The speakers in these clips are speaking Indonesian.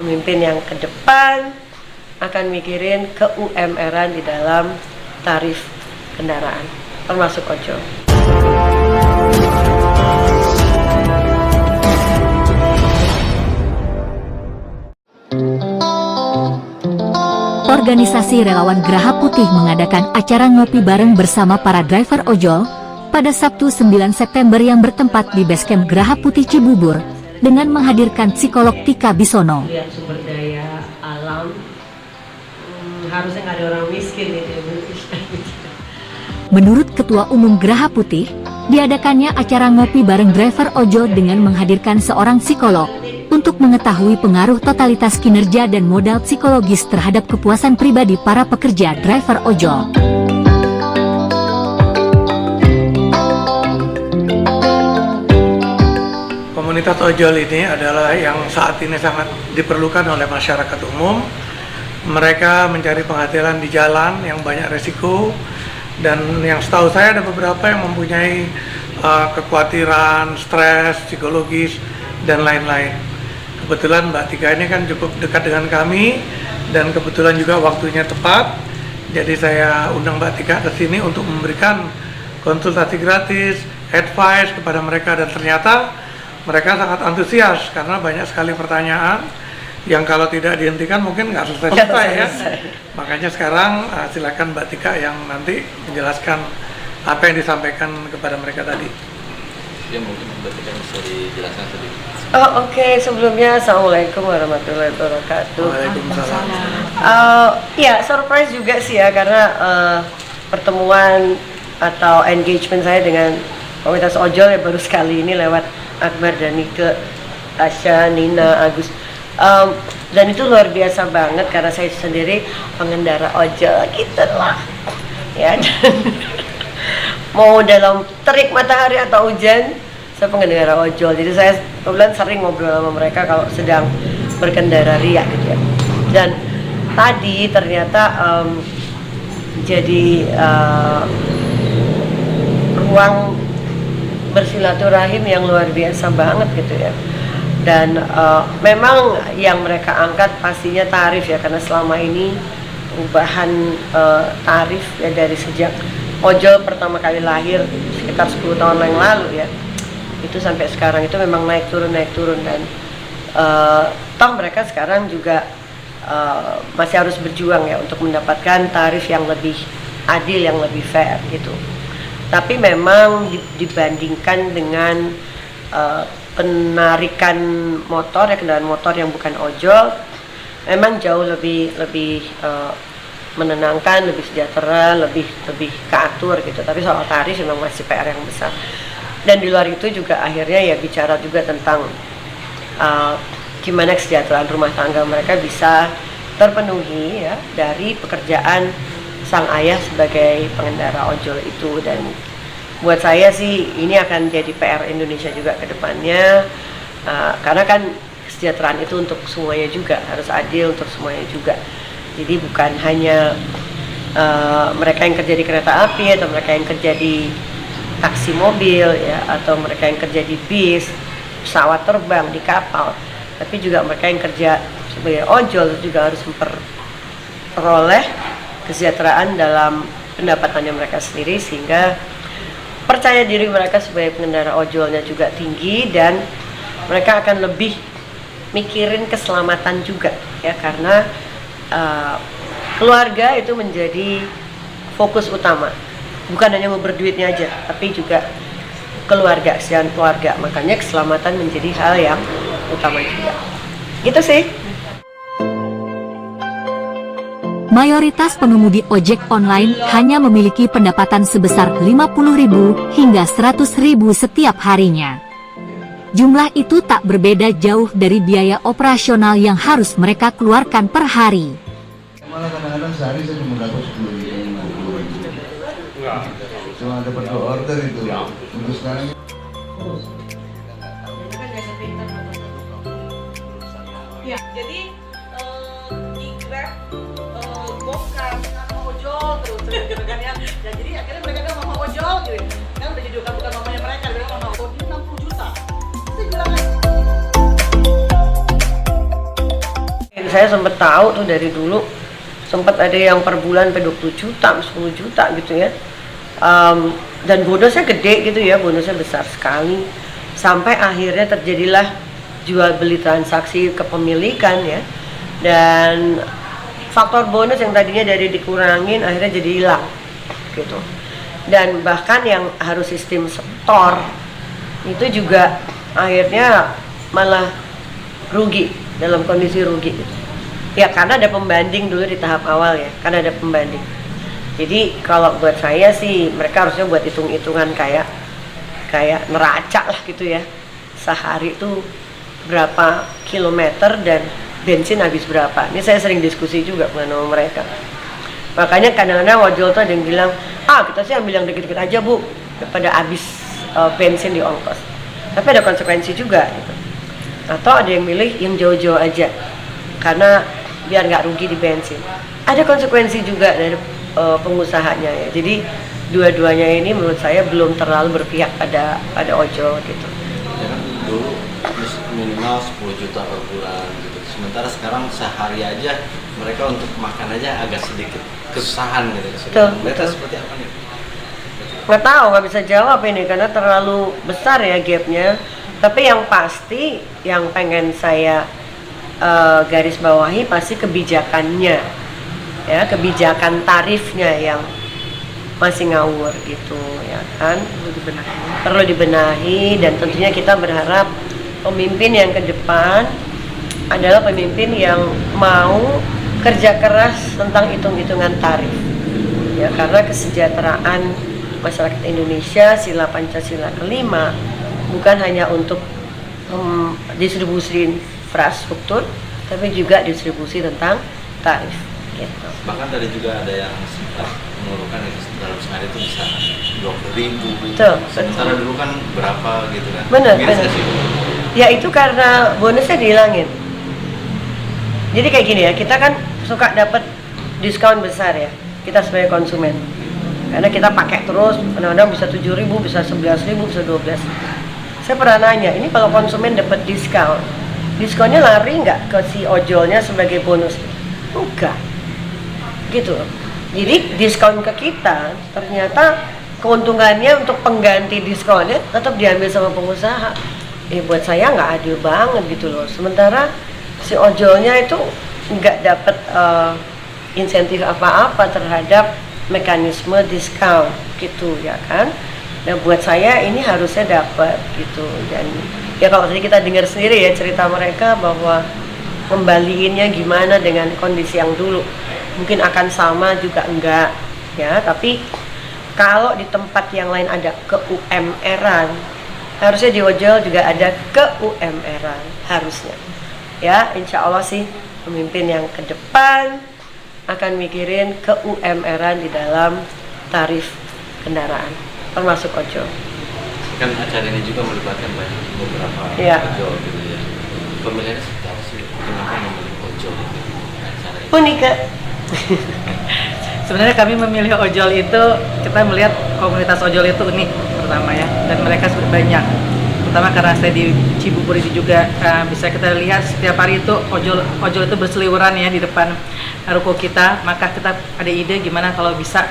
Pemimpin yang ke depan akan mikirin ke UMR-an di dalam tarif kendaraan, termasuk ojol. Organisasi Relawan Geraha Putih mengadakan acara ngopi bareng bersama para driver ojol pada Sabtu 9 September yang bertempat di Basecamp Geraha Putih Cibubur dengan menghadirkan psikolog Tika Bisono. Lihat sumber daya alam, harusnya nggak ada orang miskin di Indonesia. Menurut Ketua Umum Geraha Putih, diadakannya acara ngopi bareng driver ojol dengan menghadirkan seorang psikolog untuk mengetahui pengaruh totalitas kinerja dan modal psikologis terhadap kepuasan pribadi para pekerja driver ojol. Komunitas ojol ini adalah yang saat ini sangat diperlukan oleh masyarakat umum. Mereka mencari penghasilan di jalan yang banyak resiko, dan yang setahu saya ada beberapa yang mempunyai kekhawatiran, stres, psikologis, dan lain-lain. Kebetulan Mbak Tika ini kan cukup dekat dengan kami, dan kebetulan juga waktunya tepat. Jadi saya undang Mbak Tika ke sini untuk memberikan konsultasi gratis, advice kepada mereka, dan ternyata mereka sangat antusias karena banyak sekali pertanyaan yang kalau tidak dihentikan mungkin nggak selesai-selesai ya. Makanya sekarang silakan Mbak Tika yang nanti menjelaskan apa yang disampaikan kepada mereka tadi. Ya, mungkin Mbak Tika bisa dijelaskan sedikit. Oh, oke. Sebelumnya Assalamualaikum warahmatullahi wabarakatuh. Waalaikumsalam. Ya, surprise juga sih ya, karena pertemuan atau engagement saya dengan komunitas ojol ya baru sekali ini lewat Akbar dan Nike, Tasya, Nina, Agus. Dan itu luar biasa banget karena saya sendiri pengendara ojol gitu lah ya. Mau dalam terik matahari atau hujan, saya pengendara ojol. Jadi saya kebetulan sering ngobrol sama mereka kalau sedang berkendara ria gitu ya. Dan tadi ternyata jadi ruang bersilaturahim yang luar biasa banget gitu ya. Dan memang yang mereka angkat pastinya tarif ya, karena selama ini perubahan tarif ya dari sejak ojol pertama kali lahir sekitar 10 tahun yang lalu ya, itu sampai sekarang itu memang naik turun dan toh mereka sekarang juga masih harus berjuang ya untuk mendapatkan tarif yang lebih adil, yang lebih fair gitu. Tapi memang dibandingkan dengan penarikan motor ya, kendaraan motor yang bukan ojol, memang jauh lebih menenangkan, lebih sejahtera, lebih keatur gitu. Tapi soal tarif memang masih PR yang besar. Dan di luar itu juga akhirnya ya bicara juga tentang gimana kesejahteraan rumah tangga mereka bisa terpenuhi ya dari pekerjaan sang ayah sebagai pengendara ojol itu. Dan buat saya sih ini akan jadi PR Indonesia juga ke depannya, karena kan kesejahteraan itu untuk semuanya juga, harus adil untuk semuanya juga. Jadi bukan hanya mereka yang kerja di kereta api atau mereka yang kerja di taksi mobil ya, atau mereka yang kerja di bis, pesawat terbang, di kapal, tapi juga mereka yang kerja sebagai ojol juga harus memperoleh kesejahteraan dalam pendapatannya mereka sendiri, sehingga percaya diri mereka sebagai pengendara ojolnya juga tinggi, dan mereka akan lebih mikirin keselamatan juga ya, karena keluarga itu menjadi fokus utama, bukan hanya mau berduitnya aja, tapi juga keluarga, kesejahteraan keluarga. Makanya keselamatan menjadi hal yang utama juga. Gitu sih. Mayoritas pengemudi ojek online hanya memiliki pendapatan sebesar 50.000 hingga 100.000 setiap harinya. Jumlah itu tak berbeda jauh dari biaya operasional yang harus mereka keluarkan per hari. Malah kadang-kadang sehari saya cuma dapat 10.000. Cuma dapat 2 order itu. Untuk sekarang. Ya, jadi Grab bongkar sama ojol terus gitu kan ya. Dan jadi akhirnya mereka bilang mama ojol gitu. Kan udah jadi bukan mamanya mereka, dia bilang mama ojol 60 juta. Saya bilang saya sempat tahu tuh dari dulu, sempat ada yang per bulan sampai 20 juta, 10 juta gitu ya. Dan bonusnya gede gitu ya, bonusnya besar sekali. Sampai akhirnya terjadilah jual beli transaksi kepemilikan ya. Dan faktor bonus yang tadinya dari dikurangin akhirnya jadi hilang gitu. Dan bahkan yang harus sistem setor itu juga akhirnya malah rugi, dalam kondisi rugi gitu. Ya karena ada pembanding dulu di tahap awal ya, karena ada pembanding. Jadi kalau buat saya sih mereka harusnya buat hitung-hitungan kayak neraca lah gitu ya. Sehari itu berapa kilometer dan bensin habis berapa. Ini saya sering diskusi juga sama mereka. Makanya kadang-kadang ojol tuh ada yang bilang, kita sih ambil yang dikit-dikit aja bu, daripada habis bensin di ongkos. Tapi ada konsekuensi juga gitu. Atau ada yang milih yang jauh-jauh aja, karena biar nggak rugi di bensin. Ada konsekuensi juga dari pengusahanya ya. Jadi dua-duanya ini menurut saya belum terlalu berpihak pada ojol gitu. Ya kan dulu minimal 10 juta per bulan gitu. Sementara sekarang sehari aja mereka untuk makan aja agak sedikit kesusahan gitu. Mereka seperti apa nih? Nggak tahu, nggak bisa jawab ini karena terlalu besar ya gapnya. Tapi yang pasti yang pengen saya garis bawahi pasti kebijakannya ya, kebijakan tarifnya yang masih ngawur gitu ya kan, perlu dibenahi. Dan tentunya kita berharap pemimpin yang ke depan adalah pemimpin yang mau kerja keras tentang hitung-hitungan tarif ya, karena kesejahteraan masyarakat Indonesia, sila Pancasila kelima, bukan hanya untuk distribusi infrastruktur, tapi juga distribusi tentang tarif gitu. Bahkan tadi juga ada yang sempat mengeluhkan itu dalam sehari itu bisa 20.000. Betul. Sementara dulu kan berapa gitu kan. Benar. Ya itu karena bonusnya dihilangin. Jadi kayak gini ya, kita kan suka dapat diskon besar ya, kita sebagai konsumen. Karena kita pakai terus, kadang-kadang bisa 7.000, bisa 11.000, bisa 12. Saya pernah nanya, ini kalau konsumen dapat diskon, diskonnya lari nggak ke si ojolnya sebagai bonus? Enggak. Gitu loh. Jadi diskon ke kita, ternyata keuntungannya untuk pengganti diskonnya tetap diambil sama pengusaha. Buat saya nggak adil banget gitu loh. Sementara si ojolnya itu nggak dapat insentif apa-apa terhadap mekanisme diskon gitu ya kan. Nah buat saya ini harusnya dapat gitu. Dan ya kalau tadi kita dengar sendiri ya cerita mereka bahwa kembaliinnya gimana dengan kondisi yang dulu, mungkin akan sama juga enggak ya. Tapi kalau di tempat yang lain ada ke-UMR-an, harusnya di ojol juga ada ke-UMR-an harusnya ya. Insya Allah sih pemimpin yang ke depan akan mikirin ke-UMR-an di dalam tarif kendaraan termasuk ojol. Kan acara ini juga melibatkan banyak beberapa ojol gitu ya. Pemilihannya seperti apa sih? Kenapa memilih ojol gitu acara ini? Unik. Sebenarnya kami memilih ojol itu, kita melihat komunitas ojol itu unik pertama ya, dan mereka sudah banyak. Pertama karena saya di Cibubur ini juga bisa kita lihat setiap hari itu ojol itu berseliweran ya di depan ruko kita. Maka kita ada ide gimana kalau bisa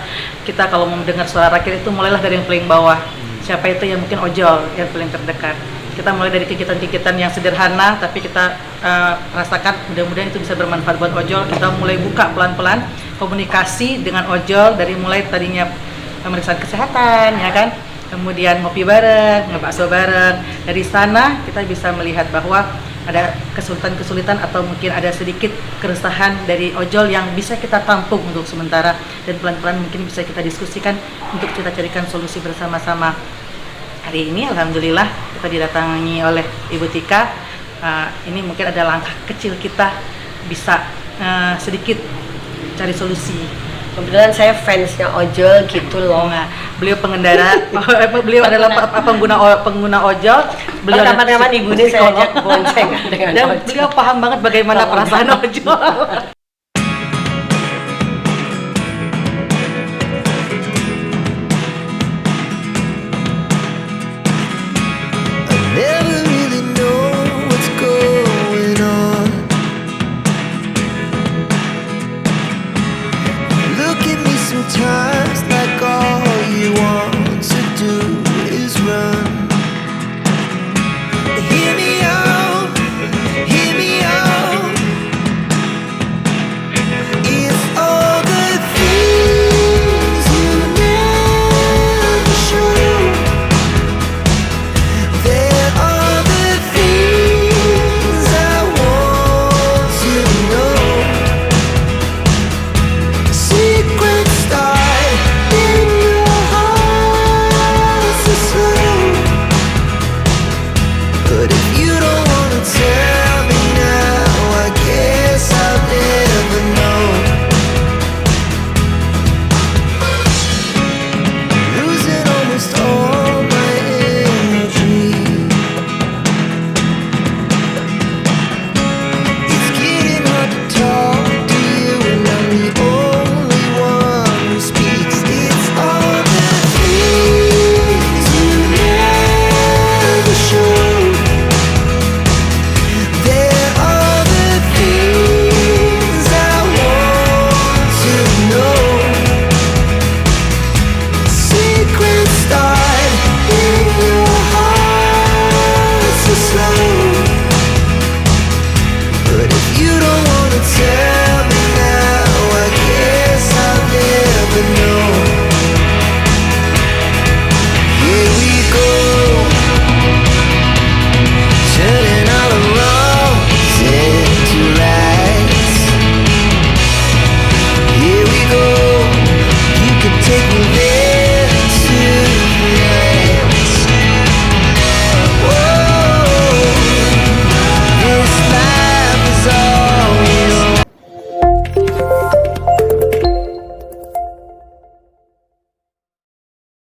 kita kalau mau mendengar suara rakyat itu mulailah dari yang paling bawah. Siapa itu yang mungkin ojol yang paling terdekat. Kita mulai dari kegiatan-kegiatan yang sederhana, tapi kita rasakan mudah-mudahan itu bisa bermanfaat buat ojol. Kita mulai buka pelan-pelan komunikasi dengan ojol dari mulai tadinya pemeriksaan kesehatan ya kan, kemudian ngopi bareng, ngebakso bareng. Dari sana kita bisa melihat bahwa ada kesulitan-kesulitan atau mungkin ada sedikit keresahan dari ojol yang bisa kita tampung untuk sementara, dan pelan-pelan mungkin bisa kita diskusikan untuk kita carikan solusi bersama-sama. Hari ini alhamdulillah kita didatangi oleh Ibu Tika. Ini mungkin ada langkah kecil kita bisa sedikit cari solusi. Kebetulan saya fansnya ojol gitu loh. Nah, beliau pengendara, beliau adalah pengguna ojol. Beliau kapan-kapan ibunya saya ajak bonceng dengan dan ojol. beliau paham banget bagaimana perasaan ojol.